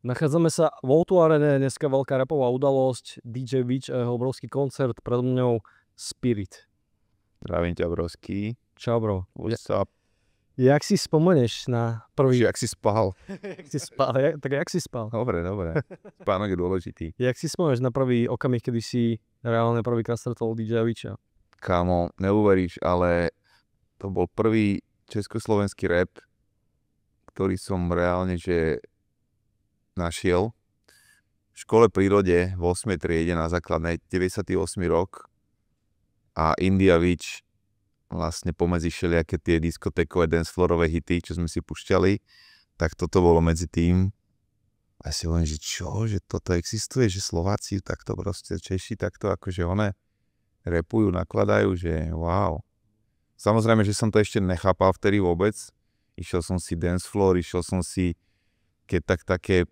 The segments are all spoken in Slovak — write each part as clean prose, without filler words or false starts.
Nachádzame sa v O2 Arene, dneska veľká rapová udalosť, DJ Witch a jeho obrovský koncert, pred mňou Spirit. Zdravím ťa, obrovský. Čau, bro. What's up? Jak si spomenieš na prvý... Jak si spal? Jak si spal? Tak jak si spal? Dobre. Spánok je dôležitý. Jak si spomenieš na prvý okamih, kedy si reálne prvýkrát stretol DJ Witcha? Kámo, neuveríš, ale to bol prvý československý rap, ktorý som reálne, že našiel v škole prírode v 8. triede na základnej 98. rok a India Witch vlastne pomedzi všelijaké tie diskotékové dancefloorové hity, čo sme si pušťali, tak toto bolo medzi tým. A si hovorím, že čo, že toto existuje, že Slováci takto proste, Češi takto akože one rapujú, nakladajú, že wow. Samozrejme, že som to ešte nechápal vtedy vôbec. Išiel som si dancefloor, išiel som si keď také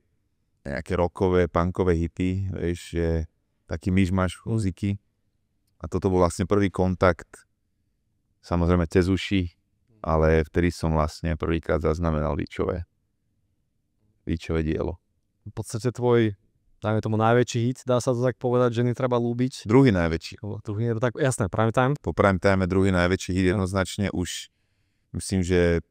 nejaké rockové, punkové hity, vieš, že taký myšmaš muziky. A toto bol vlastne prvý kontakt, samozrejme cez uši, ale vtedy som vlastne prvýkrát zaznamenal Witchové dielo. V podstate tvoj, dajme tomu, najväčší hit, dá sa to tak povedať, že netreba ľúbiť. Druhý najväčší. Druhý, tak jasné, prime time. Po prime time druhý najväčší hit, jednoznačne už, myslím, že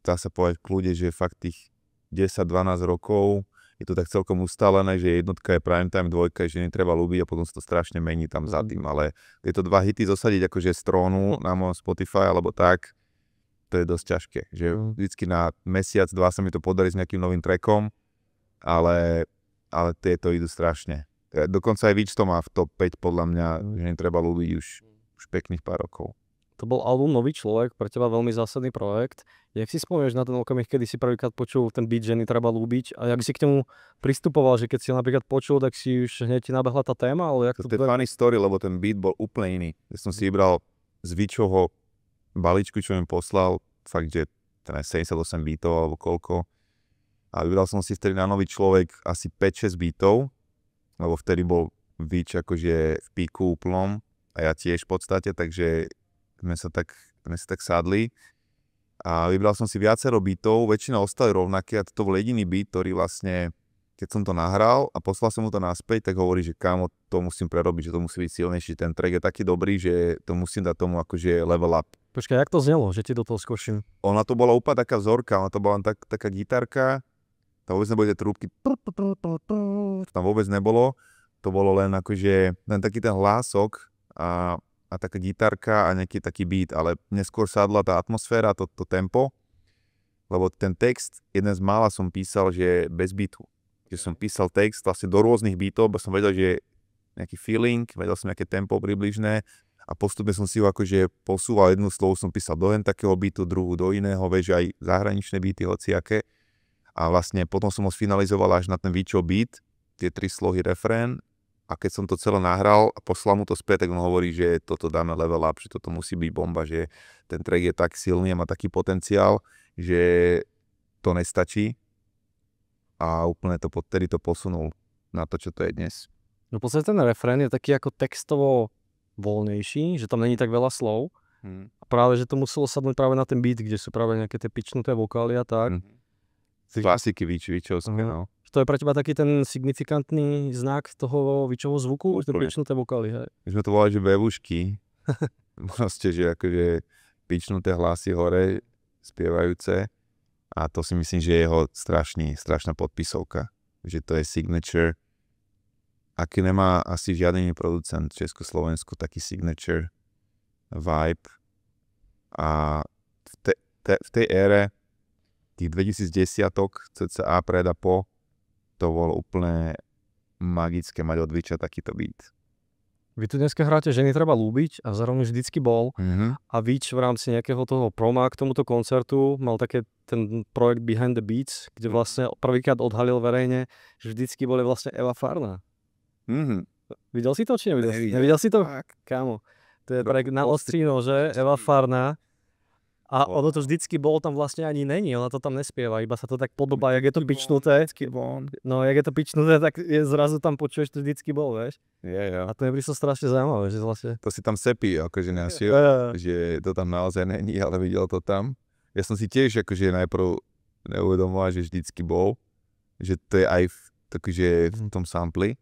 dá sa povedať v kľude, že fakt tých 10-12 rokov je to tak celkom ustálené, že jednotka je prime time, dvojka je, že netreba ľúbiť a potom sa to strašne mení tam za tým, ale tieto dva hity zosadiť akože z trónu na môjom Spotify alebo tak, to je dosť ťažké, že vždycky na mesiac, dva sa mi to podarí s nejakým novým trackom, ale tieto idú strašne. Dokonca aj Witch to má v top 5 podľa mňa, že netreba ľúbiť už pekných pár rokov. To bol album Nový človek, pre teba veľmi zásadný projekt. Jak si spomínaš na ten okamih, kedy si prvýkrát počul ten beat, že netreba ľúbiť, a jak si k tomu pristupoval, že keď si ho napríklad počul, tak si už hneď ti nabehla tá téma, ale jak to je funny story, lebo ten beat bol úplne iný. Ja som si vybral z Witchovho balíčku, čo mi poslal, fakt, že 78 beatov alebo koľko. A vybral som si vtedy na Nový človek asi 5-6 beatov, lebo vtedy bol Witch akože v píku úplnom a ja tiež v podstate, takže sme sa tak sadli a vybral som si viacero beatov, väčšina ostali rovnaké a to bol jediný beat, ktorý vlastne, keď som to nahral a poslal som mu to naspäť, tak hovorí, že kámo, to musím prerobiť, že to musí byť silnejší, ten track je taký dobrý, že to musím dať tomu akože level up. Počkaj, jak to znelo, že ti do toho skočím? Ona to bola úplne taká vzorka, ona to bola taká gitarka, tam vôbec neboli tie trúbky, tam vôbec nebolo, to bolo len akože, len taký ten hlások a taká gitarka a nejaký taký beat, ale neskôr sadla tá atmosféra, to tempo, lebo ten text, jeden z mála som písal, že bez beatu. Že som písal text vlastne do rôznych beatov, bo som vedel, že nejaký feeling, vedel som nejaké tempo približné a postupne som si ho akože posúval, jednu slovu som písal do takého beatu, druhú do iného, vieš, aj zahraničné beaty, hociaké. A vlastne potom som ho sfinalizoval až na ten Witchov beat, tie 3 slohy refrén. A keď som to celé nahral a poslal mu to späť, tak on hovorí, že toto dáme level up, že toto musí byť bomba, že ten track je tak silný a má taký potenciál, že to nestačí. A úplne to podtedy to posunul na to, čo to je dnes. No v podstate ten refrén je taký ako textovo voľnejší, že tam není tak veľa slov. A práve, že to muselo sadnúť práve na ten beat, kde sú práve nejaké tie pičnuté vokály a tak. Klasiky Witchovské, no. To je pre teba taký ten signifikantný znak toho Witchovho zvuku, tie pičnuté vokály, hej? My sme to volali, že bevušky. Proste, že akože pičnuté hlasy hore, spievajúce. A to si myslím, že je jeho strašná podpisovka. Že to je signature. Aký nemá asi žiadny producent v Československu taký signature vibe. A v tej ére tých 2010-tok cca pred a po, to bolo úplne magické mať od Witcha takýto beat. Vy tu dneska hráte, že netreba ľúbiť a zároveň vždycky bol. A Witch v rámci nejakého toho proma k tomuto koncertu mal také ten projekt Behind the Beats, kde vlastne prvýkrát odhalil verejne, že vždycky boli vlastne Eva Farná. Videl si to, či nevidel? Nevidel si to? Kámo, to je projekt na ostríno, že Eva Farná. A ono to vždycky bol, tam vlastne ani není, ona to tam nespieva, iba sa to tak podobá, jak je to pičnuté. No, jak je to pičnuté, tak zrazu tam počuješ, to vždycky bol, vieš. A to je prišlo strašne zaujímavé, že vlastne... To si tam sepí, akože našiel, že to tam naozaj není, ale videl to tam. Ja som si tiež akože najprv neuvedomoval, že vždycky bol, že to je aj v tom sampli.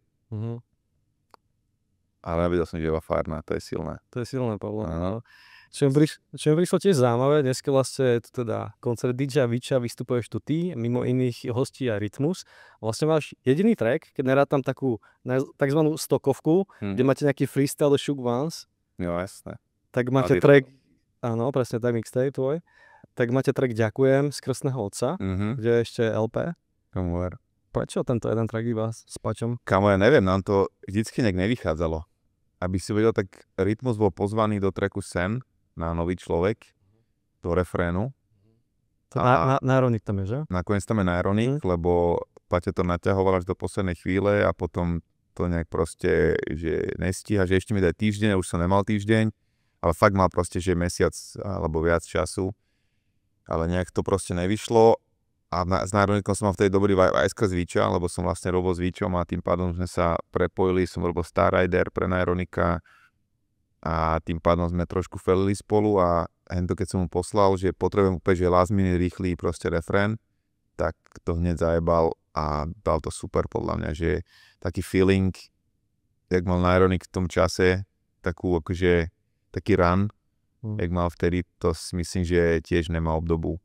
Ale nevedel som, že je Fárna, to je silné. To je silné, Pavlo. Čo mi prišlo tiež zaujímavé, dneska vlastne je tu teda koncert DJ Viča, vystupuješ tu ty, mimo iných hostí aj Rytmus. Vlastne máš jediný track, keď nerátam takú takzvanú stokovku, kde máte nejaký freestyle The Shook Ones. Jo, jasné. Tak máte track, áno, presne tak, mixtape tvoj. Tak máte track Ďakujem z Krstného otca, kde je ešte LP. Kamover. Prečo tento jeden track iba s Paťom? Kamo, ja neviem, nám to vždycky nejak nevychádzalo. Aby si vedel, tak Rytmus bol pozvaný do tracku Sen na Nový človek, do refrénu. Národník tam je, že? Nakoniec tam je Národník, lebo Paťa to naťahoval až do poslednej chvíle a potom to nejak proste, že nestíha, že ešte mi daj týždeň, už som nemal týždeň, ale fakt mal proste, že mesiac alebo viac času. Ale nejak to proste nevyšlo. A s Národníkom som mal vtedy dobrý aj skrz Víča, lebo som vlastne robil s Víčom a tým pádom sme sa prepojili, som robil Star Rider pre Národníka a tým pádom sme trošku felili spolu a hento keď som mu poslal, že potrebujem úplne, že last minute rýchly proste refrén, tak to hneď zajebal a dal to super podľa mňa, že taký feeling, jak mal Národník v tom čase, takú akože, taký run, jak mal vtedy, to si myslím, že tiež nemá obdobu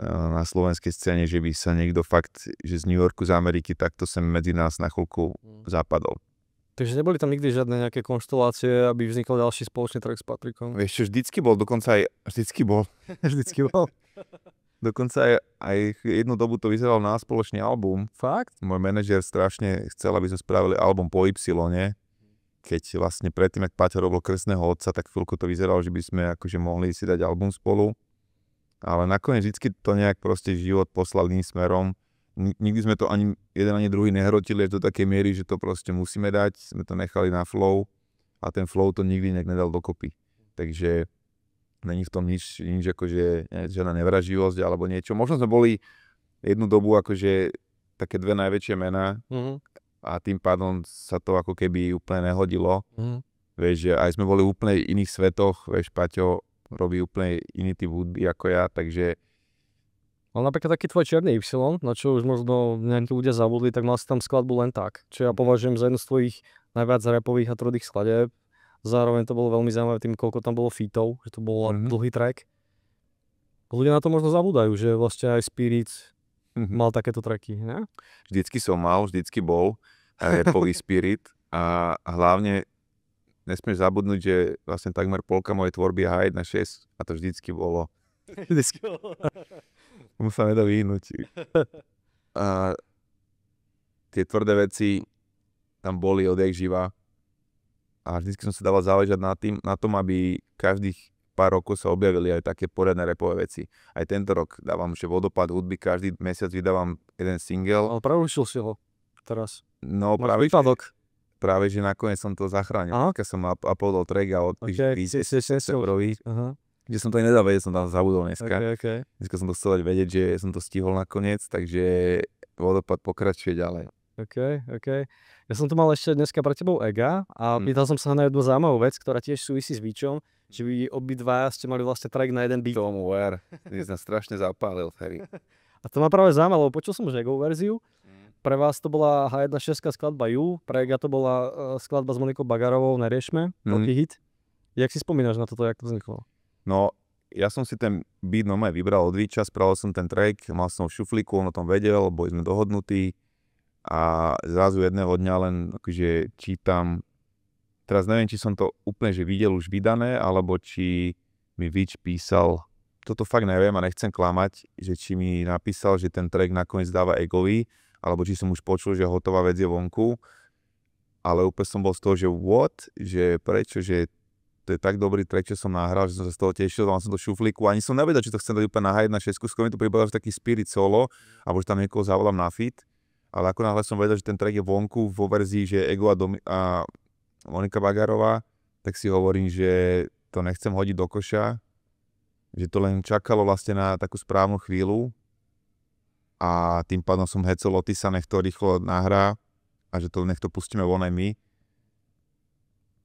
na slovenskej scéne, že by sa niekto fakt, že z New Yorku, z Ameriky, takto sem medzi nás na chvíľku zapadol. Takže neboli tam nikdy žiadne nejaké konštelácie, aby vznikol ďalší spoločný track s Patrikom? Vieš čo, vždycky bol. Vždycky bol. Dokonca aj jednu dobu to vyzeral na spoločný album. Fakt? Môj manažer strašne chcel, aby sme spravili album po Y, keď vlastne predtým, ak Paťa robil Krstného otca, tak chvíľku to vyzeralo, že by sme akože mohli si dať album spolu. Ale nakoniec vždycky to nejak proste život poslal iným smerom. Nikdy sme to ani jeden ani druhý nehrotili až do takej miery, že to proste musíme dať. Sme to nechali na flow a ten flow to nikdy nejak nedal dokopy. Takže není v tom nič akože žiadna nevraživosť alebo niečo. Možno sme boli jednu dobu akože také dve najväčšie mená a tým pádom sa to ako keby úplne nehodilo. Vieš, že aj sme boli úplne v iných svetoch, vieš, Paťo robí úplne iný typ hudby ako ja, takže... Ale napríklad taký tvoj Čierny Y, na čo už možno nejakí ľudia zabudli, tak mal si tam skladbu Len tak, čo ja považujem za jednu z tvojich najviac rapových a tvrdých skladieb. Zároveň to bolo veľmi zaujímavé tým, koľko tam bolo featov, že to bol dlhý track. Ľudia na to možno zabúdajú, že vlastne aj Spirit mal takéto tracky, ne? Vždycky som mal, vždycky bol rapový Spirit a hlavne nesmieš zabudnúť, že vlastne takmer polka mojej tvorby je H1.6 a to vždycky bolo. Mu sa nedá vyhnúť. A tie tvrdé veci tam boli odjak živa a vždycky som sa dával záležať na tom, aby každých pár rokov sa objavili aj také poriadne rapové veci. Aj tento rok dávam že vodopád hudby, každý mesiac vydávam jeden single. Ale prerušil si ho teraz. No práve, že nakoniec som to zachránil. Keď som uploadol track a od kde som to aj nedal vedieť, som tam zabudol dneska. Dneska som to chcel vedieť, že som to stihol nakoniec, takže vodopád pokračuje ďalej. Ja som tu mal ešte dneska pre tebou Ega a pýtal som sa na jednu zaujímavú vec, ktorá tiež súvisí s Víčom, že vy obidvaja ste mali vlastne track na jeden beat. Tomu ver, ty si strašne zapálil, Ferry. A to ma práve zaujímalo, počul som už Egovú verziu. Pre vás to bola H1.6 skladba You, pre Ega to bola skladba s Monikou Bagarovou Neriešme, veľký hit. Jak si spomínaš na toto, jak to vzniklo? No, ja som si ten beat normálne vybral od Víča, spravil som ten track, mal som v šuflíku, on o tom vedel, boli sme dohodnutí a zrazu jedného dňa len akože čítam, teraz neviem, či som to úplne že videl už vydané, alebo či mi Víč písal, toto fakt neviem a nechcem klamať, že či mi napísal, že ten track nakoniec dáva Egovi, alebo či som už počul, že hotová vec je vonku, ale úplne som bol z toho, že what, že prečo, že to je tak dobrý track, čo som nahral, že som sa z toho tešil, mal som to šuflíku, ani som nevedel, či to chcem dať úplne na H1.6, skôr mi to pripadalo, že taký Spirit solo, alebo že tam niekoho zavolám na feat, ale ako náhle som vedel, že ten track je vonku vo verzii, že Ego a Monika Bagarová, tak si hovorím, že to nechcem hodiť do koša, že to len čakalo vlastne na takú správnu chvíľu, a tým pádom som hecol Otisa, nech to rýchlo nahrá a že to nech to pustíme von aj my.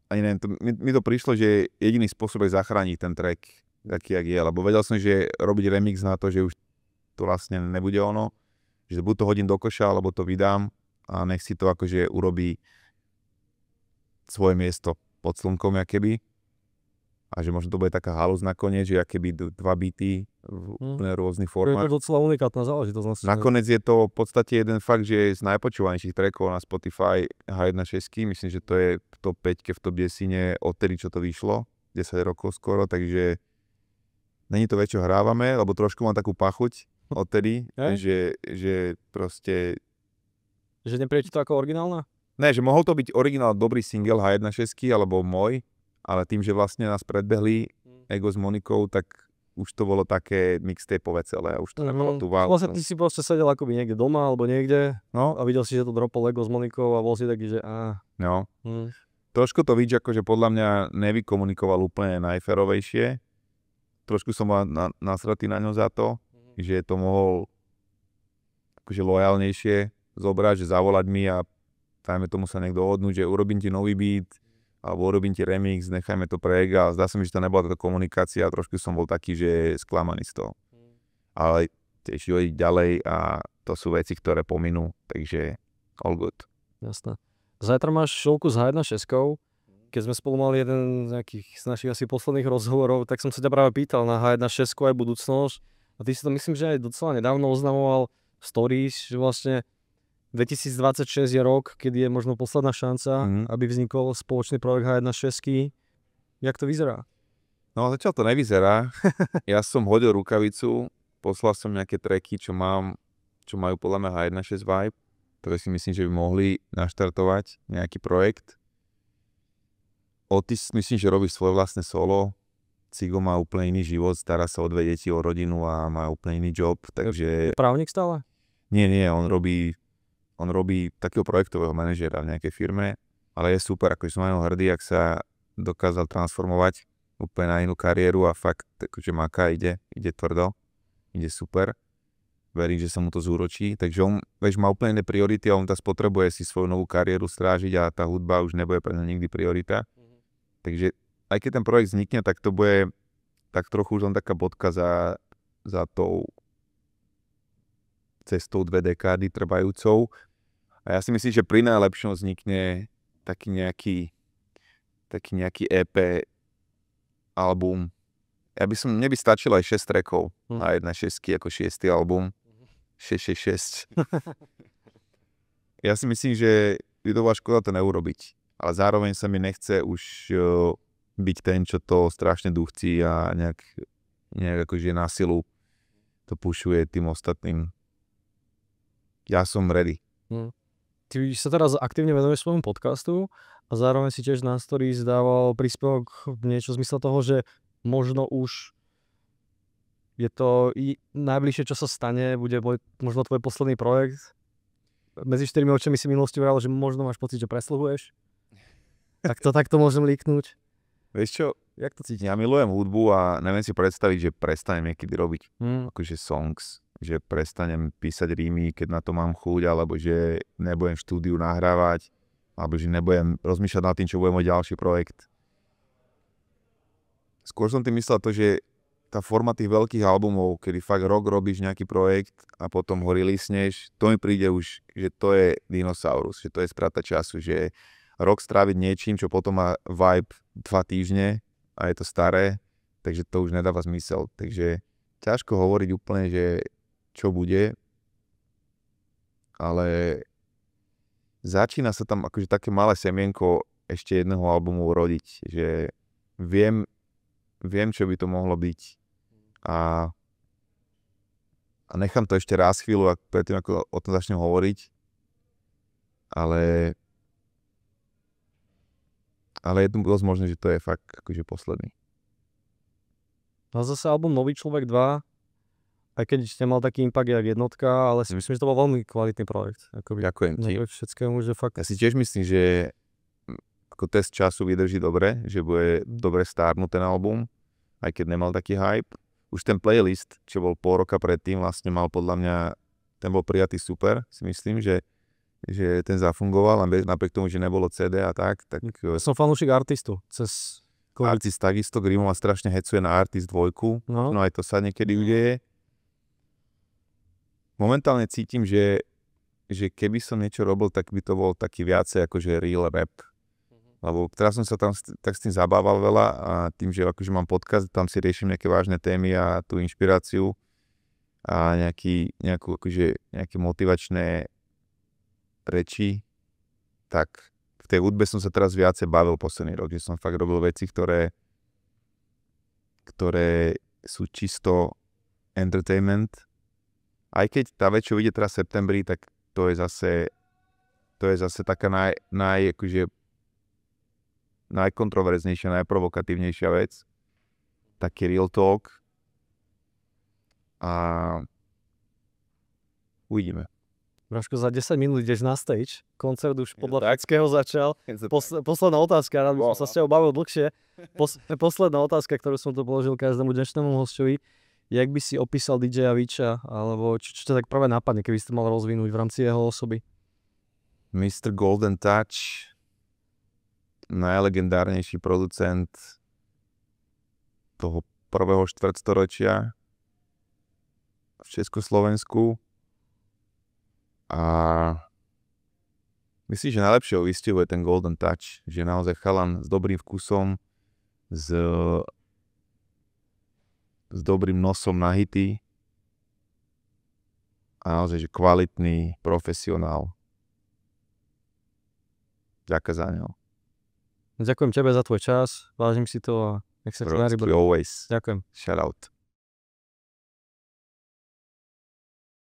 Ani neviem, mi to prišlo, že jediný spôsob je zachrániť ten track, taký jak je, lebo vedel som, že robiť remix na to, že už to vlastne nebude ono, že buď to hodím do koša, alebo to vydám a nech si to akože urobí svoje miesto pod slnkom, keby. A že možno to bude taká halus nakoniec, že keby 2 beaty v úplne rôznych formách. To je docela unikátna záležitosť. Nakoniec je to v podstate jeden fakt, že z najpočúvanejších trackov na Spotify H1.6, myslím, že to je v top 5, v top 10 odtedy, čo to vyšlo, 10 rokov skoro, takže není to vec, čo hrávame, lebo trošku mám takú pachuť odtedy, že proste... Že nepríde to ako originálna? Ne, že mohol to byť originál dobrý single H1.6 alebo môj, ale tým, že vlastne nás predbehli Ego s Monikou, tak už to bolo také mixtapeové celé a už to nebolo tu wow. Vlastne ty si proste sedel akoby niekde doma alebo niekde a videl si, že to dropol Ego s Monikou a bol si taký, že No. Trošku to víš, akože podľa mňa nevykomunikoval úplne najférovejšie. Trošku som mal nasratý na ňo za to, že to mohol akože lojálnejšie zobrať, že zavolať mi a dajme tomu sa niekto dohodnúť, že urobím ti nový beat, alebo urobím ti remix, nechajme to pre Ega. Zdá sa mi, že to nebola táto komunikácia, trošku som bol taký, že sklamaný z toho. Ale tiež joj ďalej a to sú veci, ktoré pominú, takže all good. Jasné. Zajtra máš šovku s H1.6. Keď sme spolu mali jeden z nejakých z našich asi posledných rozhovorov, tak som sa ťa práve pýtal na H1.6 aj budúcnosť. A ty si to myslím, že aj docela nedávno oznamoval stories, že vlastne 2026 je rok, kedy je možno posledná šanca, aby vznikol spoločný projekt H1.6. Jak to vyzerá? No zatiaľ to nevyzerá. Ja som hodil rukavicu, poslal som nejaké tracky, čo majú podľa mňa H1.6 vibe, ktoré si myslím, že by mohli naštartovať nejaký projekt. Otis myslím, že robí svoje vlastné solo. Cigo má úplne iný život, stará sa o 2 deti, o rodinu a má úplne iný job, takže... Právnik stále? Nie, on robí takého projektového manažera v nejakej firme, ale je super, akože som na ňo hrdý, ak sa dokázal transformovať úplne na inú kariéru a fakt, akože maká, ide tvrdo, ide super. Verím, že sa mu to zúročí, takže on, má úplne iné priority a on teraz potrebuje si svoju novú kariéru strážiť a tá hudba už nebude pre ňa nikdy priorita. Takže aj keď ten projekt vznikne, tak to bude tak trochu už len taká bodka za tou cestou 2 dekády trvajúcou. A ja si myslím, že pri najlepšom vznikne taký nejaký EP album. Mne by stačilo aj 6 trackov a 1.6 ako 6. album. 666. Ja si myslím, že je to bola škoda to neurobiť. Ale zároveň sa mi nechce už byť ten, čo to strašne duchcí a nejak akože na silu to pušuje tým ostatným. Ja som ready. Ty sa teraz aktívne venuješ svojmu podcastu a zároveň si tiež na stories dával príspevok niečo v zmysle toho, že možno už je to najbližšie, čo sa stane, bude možno tvoj posledný projekt. Medzi 4 očami si minulosti vral, že možno máš pocit, že presluhuješ. Takto môžem líknuť. Vieš čo, jak to cítim? Ja milujem hudbu a neviem si predstaviť, že prestanem niekedy robiť akože songs. Že prestanem písať rímy, keď na to mám chuť, alebo že nebudem v štúdiu nahrávať, alebo že nebudem rozmýšľať nad tým, čo bude môj ďalší projekt. Skôr som tým myslel to, že tá forma tých veľkých albumov, kedy fakt rok robíš nejaký projekt a potom ho releaseneš, to mi príde už, že to je dinosaurus, že to je strata času, že rok stráviť niečím, čo potom má vibe 2 týždne a je to staré, takže to už nedáva zmysel. Takže ťažko hovoriť úplne, že čo bude, ale začína sa tam akože také malé semienko ešte jedného albumu rodiť, že viem, čo by to mohlo byť a nechám to ešte raz chvíľu, predtým ako o tom začnem hovoriť, ale je to dosť možné, že to je fakt akože posledný. A zase album Nový človek 2, aj keď nemal taký impact jak jednotka, ale si myslím, že to bol veľmi kvalitný projekt. Ďakujem ti. Všetkému, že fakt... Ja si tiež myslím, že ako test času vydrží dobre, že bude dobre stárnuť ten album, aj keď nemal taký hype. Už ten playlist, čo bol pol roka predtým, vlastne mal podľa mňa, ten bol prijatý super, si myslím, že ten zafungoval, napriek tomu, že nebolo CD a tak. Som fanúšik Artistu. Artist takisto, Grimo ma strašne hecuje na Artist 2, no aj to sa niekedy udeje. momentálne cítim, že keby som niečo robil, tak by to bol taký viacej akože real rap. Lebo teraz som sa tam tak s tým zabával veľa a tým, že akože mám podcast, tam si riešim nejaké vážne témy a tú inšpiráciu a nejaké motivačné reči, tak v tej hudbe som sa teraz viacej bavil posledný rok, že som fakt robil veci, ktoré sú čisto entertainment. Aj keď tá vec, čo ide teraz v septembri, tak to je zase taká akože najkontroverznejšia, najprovokatívnejšia vec. Taký real talk. A uvidíme. Braško, za 10 minút ideš na stage, koncert už podľa všetkého začal. Posledná otázka, rád by som sa s tebou bavil dlhšie. Posledná otázka, ktorú som tu položil každému dnešnému hostovi. Jak by si opísal DJ-a Vicha, alebo čo ťa tak prvé nápadne, keby si to mal rozvinúť v rámci jeho osoby? Mr. Golden Touch, najlegendárnejší producent toho prvého štvrťstoročia v Československu. A myslím, že najlepšie ho vystihuje ten Golden Touch, že je naozaj chalan s dobrým vkusom, s dobrým nosom na hity a naozaj, že kvalitný profesionál. Ďakujem za neho. Ďakujem tebe za tvoj čas, vážim si to a nech sa ti darí. Always. Ďakujem. Shout out.